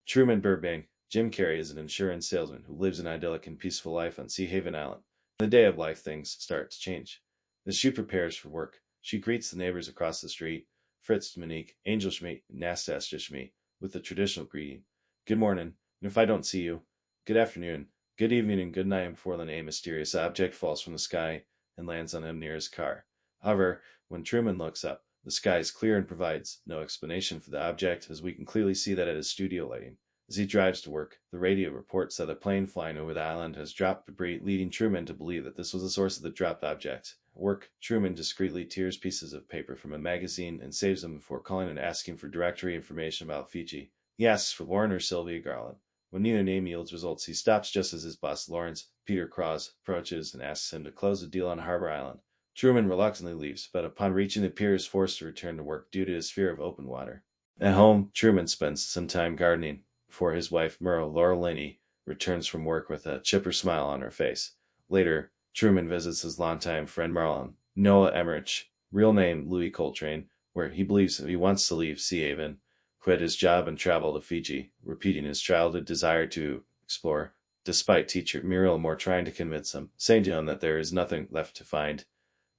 Truman Burbank. Jim Carrey is an insurance salesman who lives an idyllic and peaceful life on Sea Haven Island. In the day of life, things start to change. As she prepares for work, she greets the neighbors across the street, Fritz, Monique, Angel Schmidt, and Nastasia Schmidt, with the traditional greeting. Good morning, and if I don't see you, good afternoon, good evening, and good night before then a mysterious object falls from the sky and lands on him near his car. However, when Truman looks up, the sky is clear and provides no explanation for the object, as we can clearly see that it is studio lighting. As he drives to work, the radio reports that a plane flying over the island has dropped debris, leading Truman to believe that this was the source of the dropped object. At work, Truman discreetly tears pieces of paper from a magazine and saves them before calling and asking for directory information about Fiji. He asks for Lauren or Sylvia Garland. When neither name yields results, he stops just as his boss, Lawrence, Peter Cross, approaches and asks him to close the deal on Harbor Island. Truman reluctantly leaves, but upon reaching the pier is forced to return to work due to his fear of open water. At home, Truman spends some time gardening before his wife, Merle Laura Linney, returns from work with a chipper smile on her face. Later, Truman visits his longtime friend Marlon, Noah Emmerich, real name Louis Coltrane, where he believes he wants to leave Sea Haven, quit his job and travel to Fiji, repeating his childhood desire to explore, despite teacher Muriel Moore trying to convince him, saying to him that there is nothing left to find.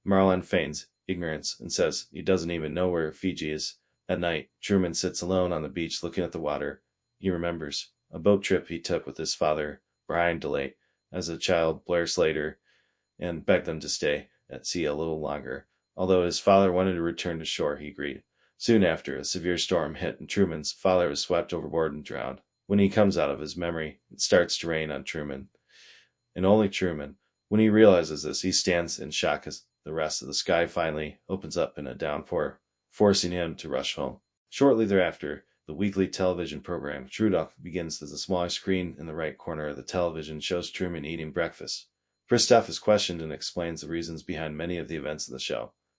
Marlon feigns ignorance and says he doesn't even know where Fiji is. At night, Truman sits alone on the beach looking at the water. He remembers a boat trip he took with his father, Brian DeLay, as a child, Blair Slater, and begged them to stay at sea a little longer. Although his father wanted to return to shore, he agreed. Soon after, a severe storm hit and Truman's father was swept overboard and drowned. When he comes out of his memory, it starts to rain on Truman. And only Truman. When he realizes this, he stands in shock as the rest of the sky finally opens up in a downpour, forcing him to rush home. Shortly thereafter, the weekly television program True Duck begins as a smaller screen in the right corner of the television shows Truman eating breakfast. Christoph is questioned and explains the reasons behind many of the events of the show.